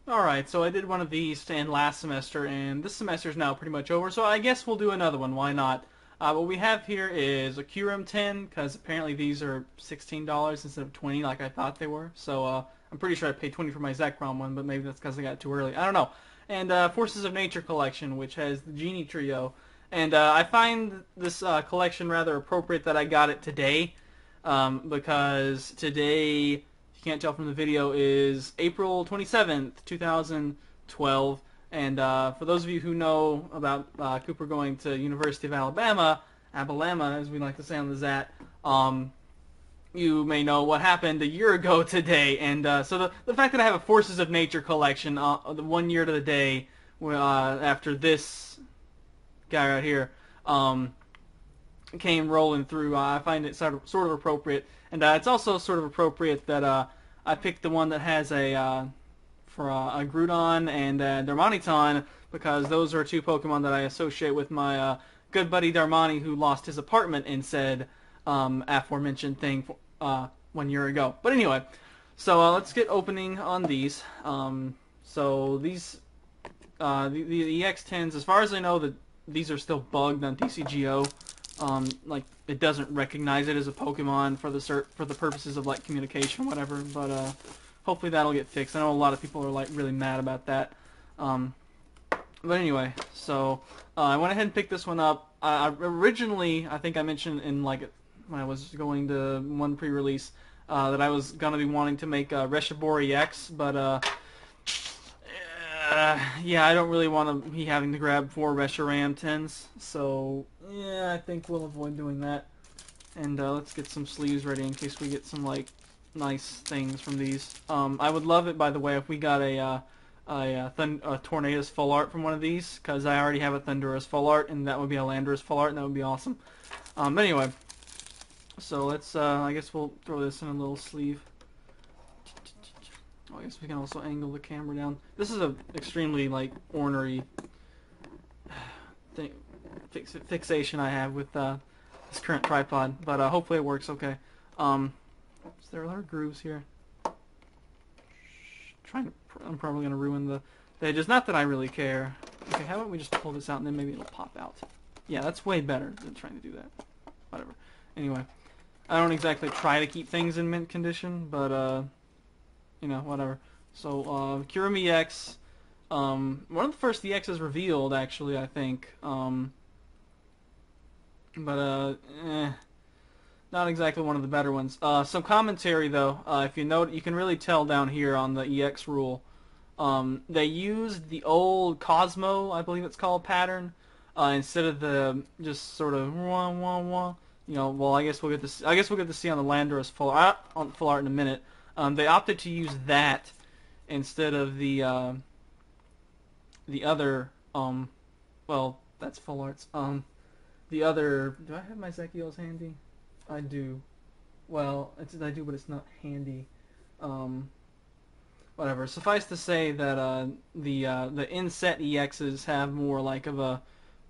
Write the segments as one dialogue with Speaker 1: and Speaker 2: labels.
Speaker 1: Alright, so I did one of these to end last semester, and this semester is now pretty much over, so I guess we'll do another one. Why not? What we have here is a Kyurem 10, because apparently these are $16 instead of 20 like I thought they were. So I'm pretty sure I paid 20 for my Zekrom one, but maybe that's because I got it too early. I don't know. And Forces of Nature collection, which has the Genie Trio. And I find this collection rather appropriate that I got it today, because today, you can't tell from the video, is April 27th, 2012. And for those of you who know about Kooper going to University of Alabama, as we like to say on the Zat, you may know what happened a year ago today. And so the fact that I have a Forces of Nature collection the 1 year to the day after this guy right here came rolling through, I find it sort of appropriate. And it's also sort of appropriate that I picked the one that has a Groudon and Darmanitan, because those are two Pokemon that I associate with my good buddy Darmani, who lost his apartment in said aforementioned thing 1 year ago. But anyway, so let's get opening on these. So these the EX10s, as far as I know, that these are still bugged on TCGO. Like, it doesn't recognize it as a Pokemon for the purposes of like communication or whatever. But hopefully that'll get fixed. I know a lot of people are like really mad about that. But anyway, so I went ahead and picked this one up. Originally, I think I mentioned in like when I was going to one pre-release that I was gonna be wanting to make Reshiram EX, but yeah, I don't really want to be having to grab 4 Reshiram 10s, so yeah, I think we'll avoid doing that. And let's get some sleeves ready in case we get some like nice things from these. I would love it, by the way, if we got a Tornadus full art from one of these, because I already have a Thundurus full art, and that would be a Landorus full art, and that would be awesome. But anyway, so let's, I guess we'll throw this in a little sleeve. I guess we can also angle the camera down. This is a extremely like ornery fixation I have with this current tripod, but hopefully it works okay. There are grooves here. I'm probably gonna ruin the edges. Not that I really care. Okay, how about we just pull this out and then maybe it'll pop out. Yeah, that's way better than trying to do that. Whatever. Anyway, I don't exactly try to keep things in mint condition, but you know, whatever. So, Kyurem EX, one of the first EXs revealed, actually, I think. But not exactly one of the better ones. Some commentary, though. If you note, you can really tell down here on the EX rule. They used the old Cosmo, I believe it's called, pattern, instead of the just sort of wah wah wah. You know, well, I guess we'll get to. I guess we'll get to see on the Landorus full art in a minute. They opted to use that instead of the other, well, that's full arts. The other, do I have my Zekiels handy? I do. Well, I do, but it's not handy. Whatever. Suffice to say that the inset EXs have more like of a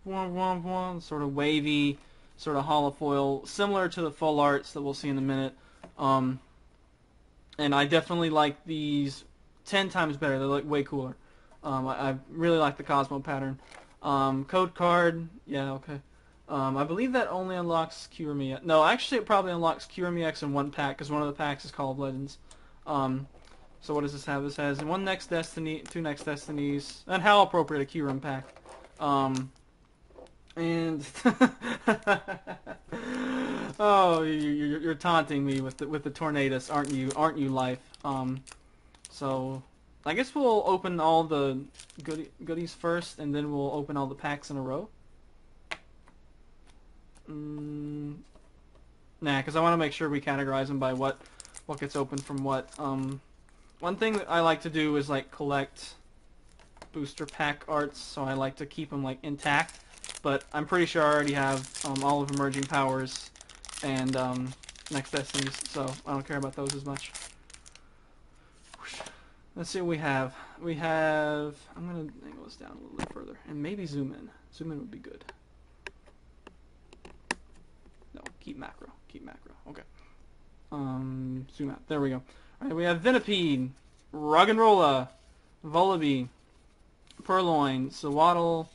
Speaker 1: sort of wavy, sort of holofoil, similar to the full arts that we'll see in a minute. And I definitely like these 10 times better. They're like way cooler. I really like the Cosmo pattern. Code card, yeah, okay. I believe that only unlocks Kyurem EX. No, actually it probably unlocks Kyurem EX in one pack, because one of the packs is called Legends. So what does this have? This has one Next Destiny, 2 Next Destinies, and how appropriate a Kyurem pack. And oh, you're taunting me with the Tornadus, aren't you, life? So I guess we'll open all the goodies first, and then we'll open all the packs in a row. Nah, because I want to make sure we categorize them by what gets opened from what. One thing that I like to do is like collect booster pack arts, so I like to keep them like intact. But I'm pretty sure I already have all of Emerging Powers and Next Destinies, so I don't care about those as much. Let's see what we have. We have... I'm going to angle this down a little bit further, and maybe zoom in. Zoom in would be good. No, keep macro. Keep macro. Okay. Zoom out. There we go. Alright, we have Venipede, Roggenrola, Vullaby, Purloin, Sawaddle,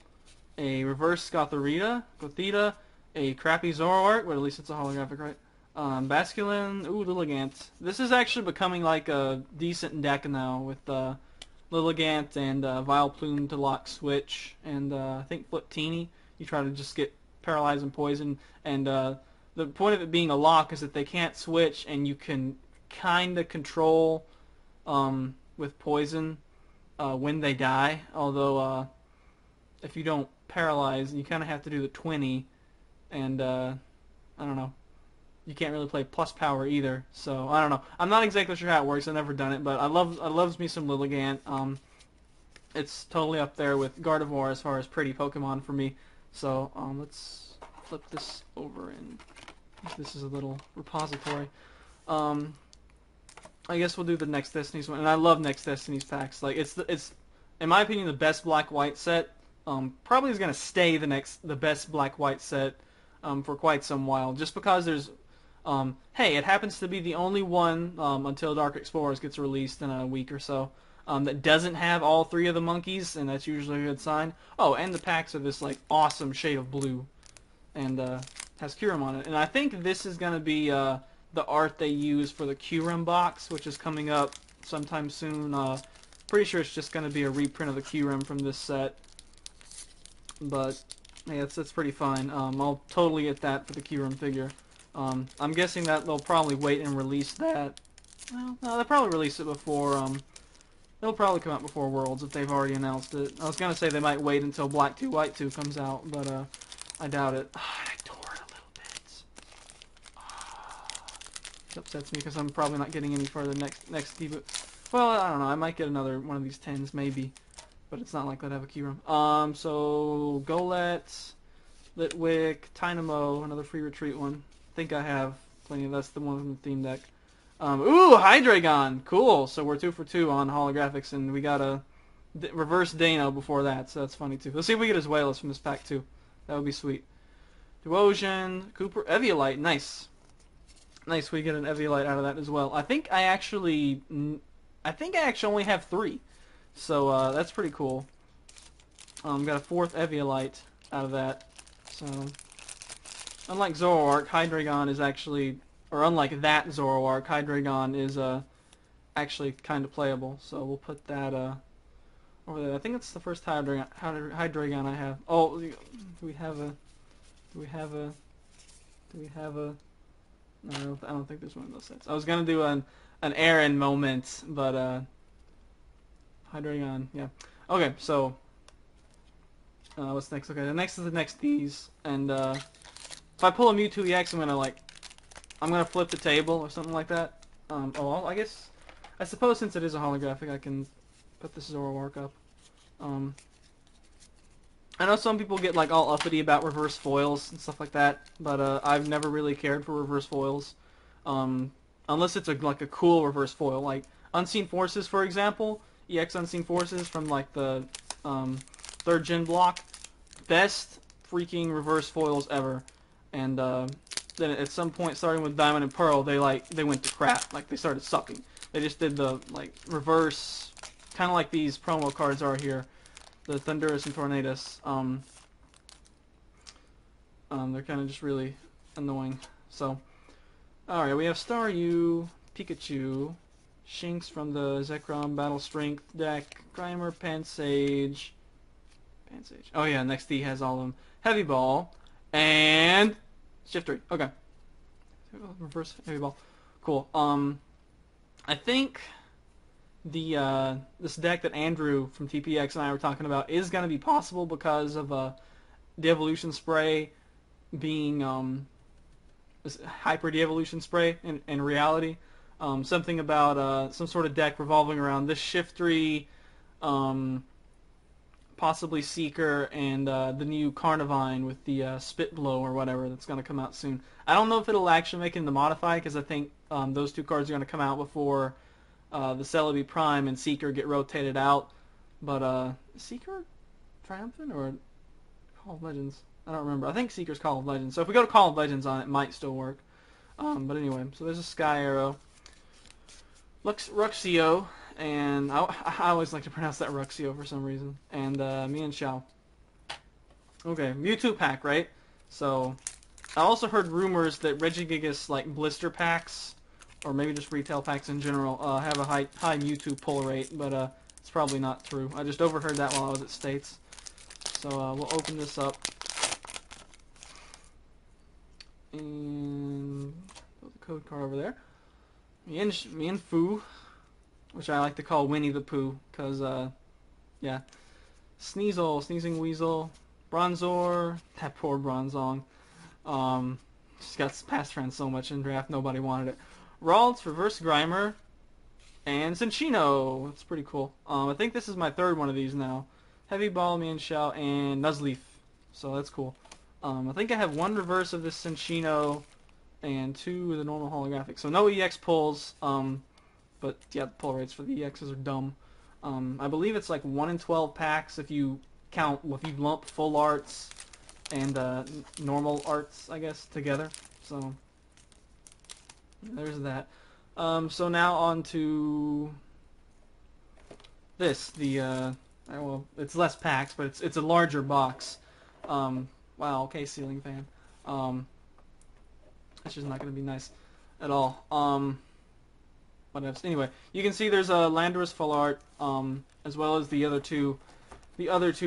Speaker 1: a reverse Gothita, a crappy Zoroark, but at least it's a holographic, right? Basculin, Lilligant. This is actually becoming like a decent deck now with Lilligant and Vileplume to lock switch, and I think Fliptini. You try to just get paralyzed and poison, and the point of it being a lock is that they can't switch, and you can kind of control with poison when they die. Although if you don't paralyze, you kind of have to do the 20, and I don't know. You can't really play plus power either, so I don't know. I'm not exactly sure how it works. I've never done it, but I loves me some Lilligant. It's totally up there with Gardevoir as far as pretty Pokemon for me. So let's flip this over, and this is a little repository. I guess we'll do the Next Destiny's one, and I love Next Destiny's packs. Like it's in my opinion the best black-white set. Probably is gonna stay the best black-white set for quite some while, just because there's hey, it happens to be the only one until Dark Explorers gets released in a week or so that doesn't have all 3 of the monkeys, and that's usually a good sign. Oh, and the packs are this like awesome shade of blue, and has Kyurem on it. And I think this is gonna be the art they use for the Kyurem box, which is coming up sometime soon. Pretty sure it's just gonna be a reprint of the Kyurem from this set, but yeah, it's pretty fine. I'll totally get that for the Kyurem figure. I'm guessing that they'll probably wait and release that. Well, no, they'll probably release it before, it'll probably come out before Worlds if they've already announced it. I was gonna say they might wait until Black 2, White 2 comes out, but, I doubt it. I tore it a little bit. It upsets me because I'm probably not getting any further next debut. Well, I don't know, I might get another one of these 10s, maybe. But it's not likely to have a Kyurem. So, Golett, Litwick, Tynamo, another free retreat one. I think I have plenty of that's the one from the theme deck. Ooh, Hydreigon! Cool! So we're 2 for 2 on holographics, and we got a reverse Dano before that, so that's funny too. Let's see if we get his Wailus from this pack too. That would be sweet. Duosion, Kooper, Eviolite, nice. Nice, we get an Eviolite out of that as well. I think I actually only have 3. So that's pretty cool. Got a 4th Eviolite out of that. So unlike Zoroark, Hydreigon is actually, or unlike that Zoroark, Hydreigon is actually kind of playable. So we'll put that over there. I think it's the first Hydreigon I have. Oh, do we have a? No, I don't think there's one of those sets. I was gonna do an Aaron moment, but Hydreigon, yeah. Okay, so what's next? Okay, the next is the next D's, and if I pull a Mewtwo EX, I'm gonna flip the table or something like that. Oh, I suppose since it is a holographic, I can put this Zoroark up. I know some people get like all uppity about reverse foils and stuff like that, but I've never really cared for reverse foils, unless it's like a cool reverse foil, like Unseen Forces, for example. EX Unseen Forces from like the 3rd gen block, best freaking reverse foils ever. And then at some point, starting with Diamond and Pearl, they went to crap. Like they started sucking. They just did the like reverse, kind of like these promo cards are here, the Thundurus and Tornadus. They're kind of just really annoying. So, all right, we have Staryu, Pikachu, Shinx from the Zekrom Battle Strength deck, Grimer, Pansage. Oh yeah, next D has all of them. Heavy Ball, and Shiftry. Okay. Reverse Heavy Ball. Cool. I think the this deck that Andrew from TPX and I were talking about is going to be possible because of the Evolution Spray being Hyper De-Evolution Spray in reality. Something about some sort of deck revolving around this Shiftry, possibly Seeker, and the new Carnivine with the Spit Blow or whatever that's going to come out soon. I don't know if it'll actually make it into Modify, because I think those 2 cards are going to come out before the Celebi Prime and Seeker get rotated out. But Seeker Triumphant or Call of Legends? I don't remember. I think Seeker's Call of Legends. So if we go to Call of Legends on it, it might still work. But anyway, so there's a Sky Arrow. Luxio, and I always like to pronounce that Ruxio for some reason, and Mian Xiao. Okay, Mewtwo pack, right? So, I also heard rumors that Regigigas, like, blister packs, or maybe just retail packs in general, have a high Mewtwo pull rate, but it's probably not true. I just overheard that while I was at States. So, we'll open this up. And put the code card over there. Mian Fu, which I like to call Winnie the Pooh, because, yeah. Sneasel, Sneezing Weasel, Bronzor, that poor Bronzong. Just got passed around so much in draft, nobody wanted it. Ralts, Reverse Grimer, and Cinccino. That's pretty cool. I think this is my third one of these now. Heavy Ball, Mian Xiao, and Nuzleaf. So that's cool. I think I have one reverse of this Cinccino and two of the normal holographic. So no EX pulls, but yeah, the pull rates for the EXs are dumb. I believe it's like 1 in 12 packs if you lump full arts and normal arts, I guess, together. So there's that. So now on to this. Well, it's less packs, but it's a larger box. Wow, okay, ceiling fan. That's just not going to be nice at all. What else? Anyway, you can see there's a Landorus full art, as well as the other two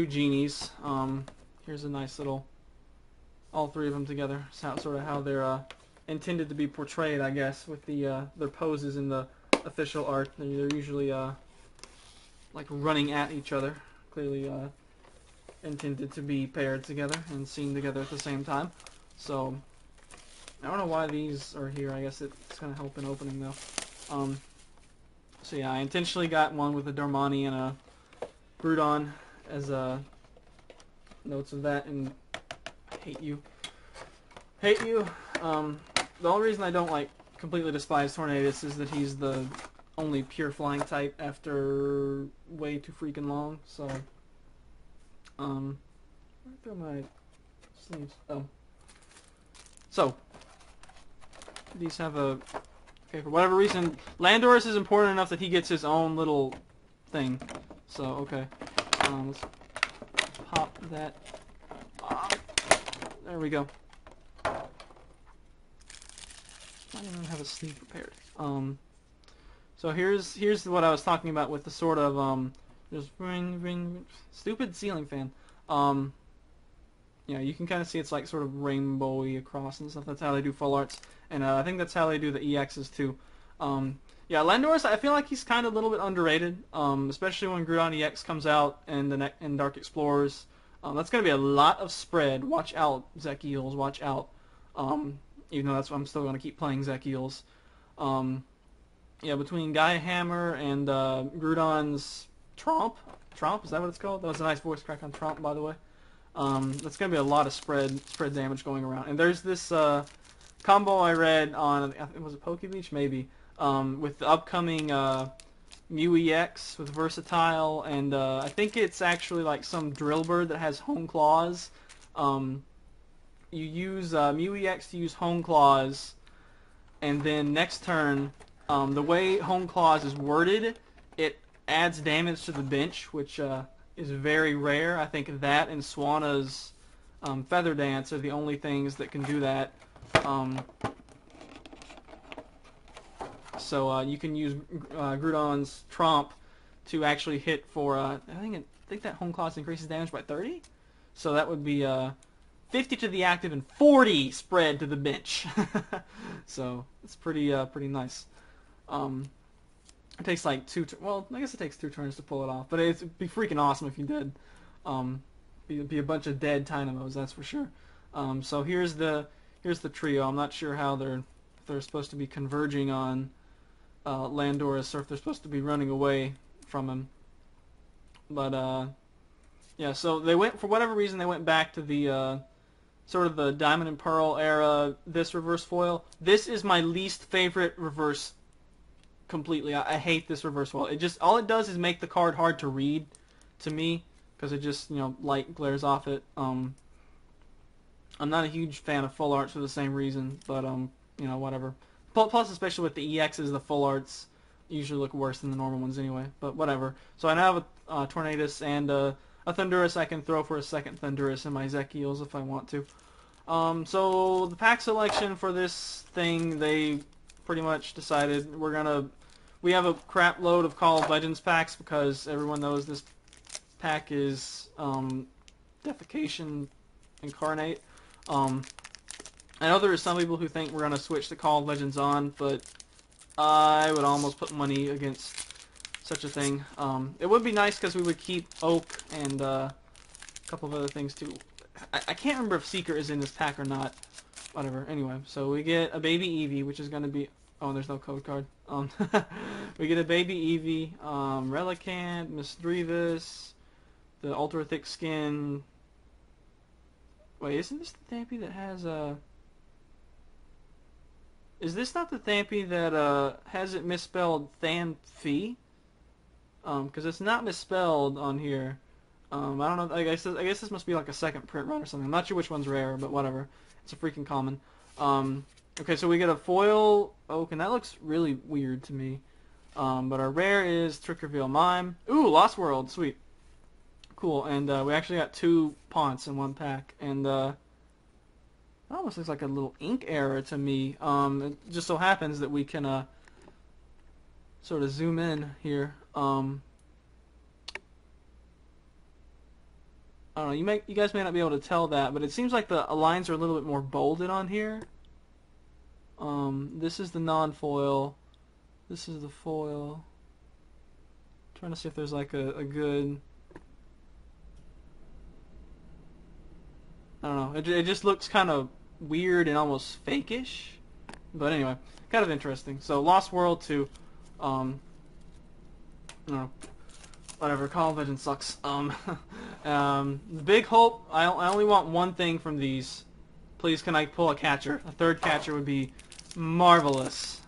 Speaker 1: genies. Here's a nice little, all three of them together. Sort of how they're intended to be portrayed, I guess, with their poses in the official art. They're usually like running at each other, clearly intended to be paired together and seen together at the same time. So I don't know why these are here. I guess it's gonna help in opening though. So yeah, I intentionally got one with a Darmani and a Groudon as notes of that, and hate you. The only reason I don't like completely despise Tornadus is that he's the only pure flying type after way too freaking long. So where are my sleeves? Oh, so these have a. Okay, for whatever reason, Landorus is important enough that he gets his own little thing. So, okay. Let's pop that. There we go. I don't even have a sleeve prepared. So here's what I was talking about with the sort of, just ring, stupid ceiling fan. Yeah, you can kind of see it's like sort of rainbowy across and stuff. That's how they do full arts. And I think that's how they do the EXs too. Yeah, Landorus, I feel like he's kind of a little bit underrated, especially when Groudon EX comes out and in Dark Explorers. That's going to be a lot of spread. Watch out, Zekiels, watch out. Even though I'm still going to keep playing Zekiels. Yeah, between Gaia Hammer and Groudon's Tromp, is that what it's called? That was a nice voice crack on Tromp, by the way. That's going to be a lot of spread damage going around. And there's this combo I read on, was it Pokebeach? Maybe. With the upcoming Mew EX with Versatile, and I think it's actually like some Drillbird that has Hone Claws. You use Mew EX to use Hone Claws, and then next turn, the way Hone Claws is worded, it adds damage to the bench, which is very rare. I think that and Swana's Feather Dance are the only things that can do that. So you can use Groudon's Tromp to actually hit for, I think that Home Claws increases damage by 30? So that would be 50 to the active and 40 spread to the bench. So it's pretty nice. It takes like well, I guess it takes 2 turns to pull it off, but it'd be freaking awesome if you did. Be a bunch of dead Tynamos, that's for sure. So here's the trio. I'm not sure how they're supposed to be converging on Landorus, or if they're supposed to be running away from him. But yeah, so they went, for whatever reason, they went back to the sort of the Diamond and Pearl era. This reverse foil. This is my least favorite reverse. Completely, I hate this reverse foil. All it does is make the card hard to read, to me, because it just light glares off it. I'm not a huge fan of full arts for the same reason, but whatever. Plus, especially with the EXs, the full arts usually look worse than the normal ones anyway, but whatever. So I now have a Tornadus and a Thundurus. I can throw for a second Thundurus in my Zekiels if I want to. So the pack selection for this thing, they pretty much decided we have a crap load of Call of Legends packs because everyone knows this pack is defecation incarnate. I know there are some people who think we're going to switch the Call of Legends on, but I would almost put money against such a thing. It would be nice because we would keep Oak and a couple of other things too. I can't remember if Seeker is in this pack or not. Whatever. Anyway, so we get a baby Eevee, which is going to be... Oh, there's no code card. We get a baby Eevee, Relicanth, Misdreavus, the Ultra Thick Skin... Wait, isn't this the Thampy that has a... Is this not the Thampy that has it misspelled Thamphy? Because it's not misspelled on here. I don't know. I guess this must be like a second print run or something. I'm not sure which one's rare, but whatever. It's a freaking common. Okay, so we get a foil Oak, and that looks really weird to me. But our rare is Trickerville Mime. Ooh, Lost World, sweet, cool. And we actually got 2 Ponts in one pack, and it almost looks like a little ink error to me. It just so happens that we can sort of zoom in here. I don't know. You guys may not be able to tell that, but it seems like the lines are a little bit more bolded on here. This is the non-foil. This is the foil. I'm trying to see if there's like a good... I don't know. It just looks kind of weird and almost fake-ish. But anyway, kind of interesting. So Lost World 2. I don't know. Whatever. Call of Legends sucks. Big hope. I only want one thing from these. Please, can I pull a catcher? A third catcher would be marvelous.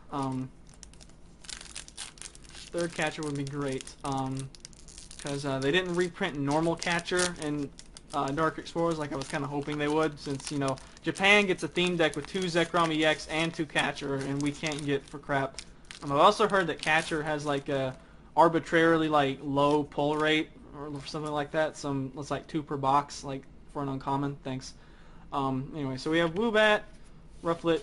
Speaker 1: Third catcher would be great. Because they didn't reprint normal catcher in Dark Explorers like I was kind of hoping they would, since, you know, Japan gets a theme deck with 2 Zekrom EX and 2 catcher, and we can't get for crap. I've also heard that catcher has like a arbitrarily like low pull rate or something like that. It's like 2 per box, like for an uncommon. Thanks. Anyway, so we have Woobat, Rufflet,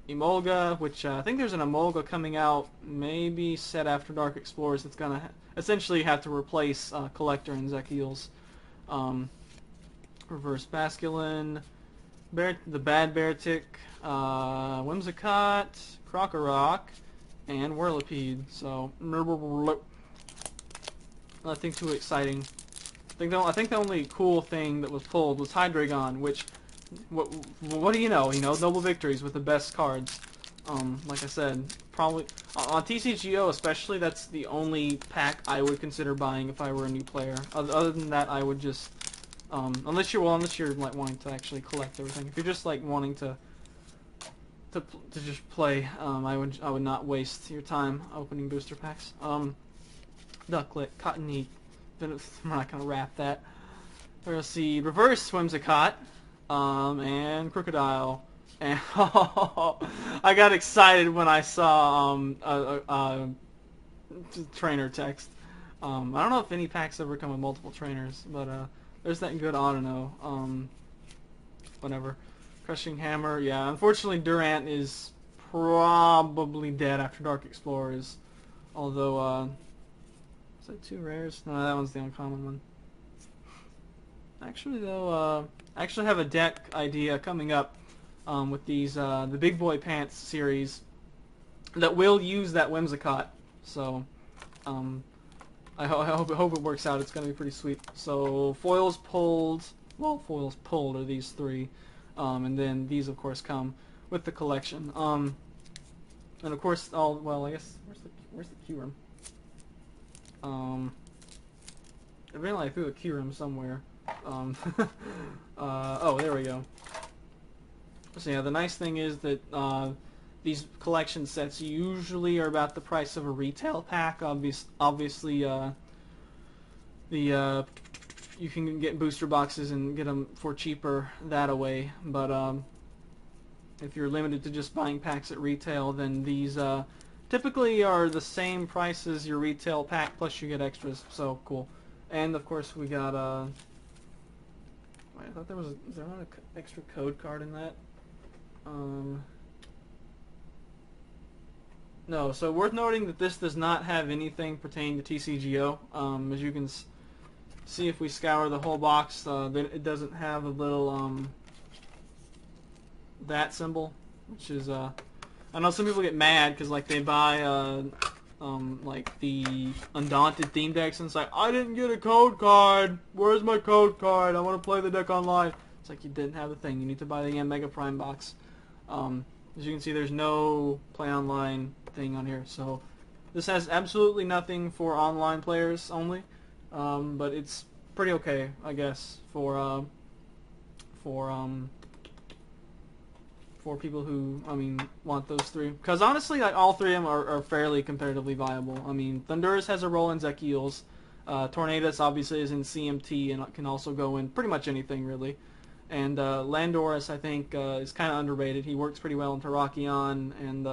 Speaker 1: Emolga, which I think there's an Emolga coming out, maybe set after Dark Explorers. It's gonna essentially have to replace Collector and Zekiels. Reverse Basculin, the Bad Beartic, Whimsicott, Krokorok, and Whirlipede. So nothing too exciting. I think the only cool thing that was pulled was Hydreigon, which what do you know? You know, Noble Victories with the best cards. Like I said, probably on TCGO especially, that's the only pack I would consider buying if I were a new player. Other than that, I would just unless you're like wanting to actually collect everything. If you're just like wanting to just play, I would not waste your time opening booster packs. Ducklet, Cottonee. We're not gonna wrap that. We'll see Reverse Whimsicott, and Crocodile. And I got excited when I saw a trainer text. I don't know if any packs ever come with multiple trainers, but there's that good Autono. Whatever. Crushing Hammer. Yeah, unfortunately Durant is probably dead after Dark Explorers. Although, is that 2 rares? No, that one's the uncommon one. Actually, though, I actually have a deck idea coming up with these the Big Boy Pants series that will use that Whimsicott. So, I hope it works out. It's going to be pretty sweet. So, foils pulled. Well, foils pulled are these 3, and then these, of course, come with the collection. And of course, well, I guess where's the Kyurem? Evidently I threw a Kyurem somewhere. Oh, there we go. So yeah, the nice thing is that these collection sets usually are about the price of a retail pack. Obviously, you can get booster boxes and get them for cheaper that-a-way. But if you're limited to just buying packs at retail, then these typically are the same price as your retail pack, plus you get extras. So cool. And of course we got wait, I thought is there not an extra code card in that? No. So worth noting that this does not have anything pertaining to TCGO. As you can see, if we scour the whole box, it doesn't have a little that symbol, which is I know some people get mad because like they buy like the Undaunted theme decks and it's like, I didn't get a code card. Where's my code card? I want to play the deck online. It's like, you didn't have the thing. You need to buy the Mega Prime box. As you can see, there's no play online thing on here. So this has absolutely nothing for online players only, but it's pretty okay, I guess, for people who, I mean, want those three. Because honestly, like, all three of them are fairly comparatively viable. I mean, Thundurus has a role in Zekiels. Tornadus obviously is in CMT and can also go in pretty much anything, really. And Landorus, I think, is kind of underrated. He works pretty well in Terrakion and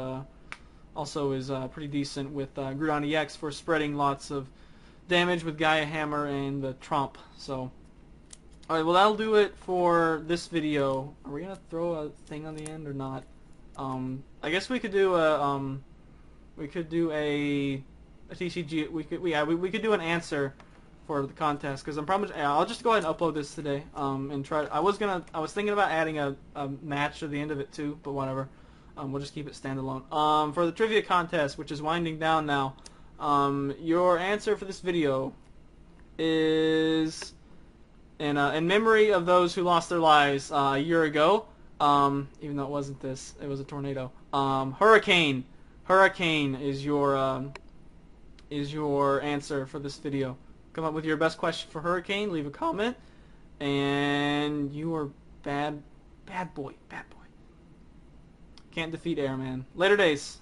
Speaker 1: also is pretty decent with Groudon EX for spreading lots of damage with Gaia Hammer and the Trump. So, alright, well, that'll do it for this video. Are we gonna throw a thing on the end or not? I guess we could do a TCG. We could do an answer for the contest, because I'm probably I'll just go ahead and upload this today. And try. I was thinking about adding a match at the end of it too, but whatever. We'll just keep it standalone. For the trivia contest, which is winding down now, your answer for this video is in memory of those who lost their lives a year ago. Even though it wasn't this, it was a tornado. Hurricane is your answer for this video. Come up with your best question for Hurricane. Leave a comment, and you are bad boy. Can't defeat Airman. Later days.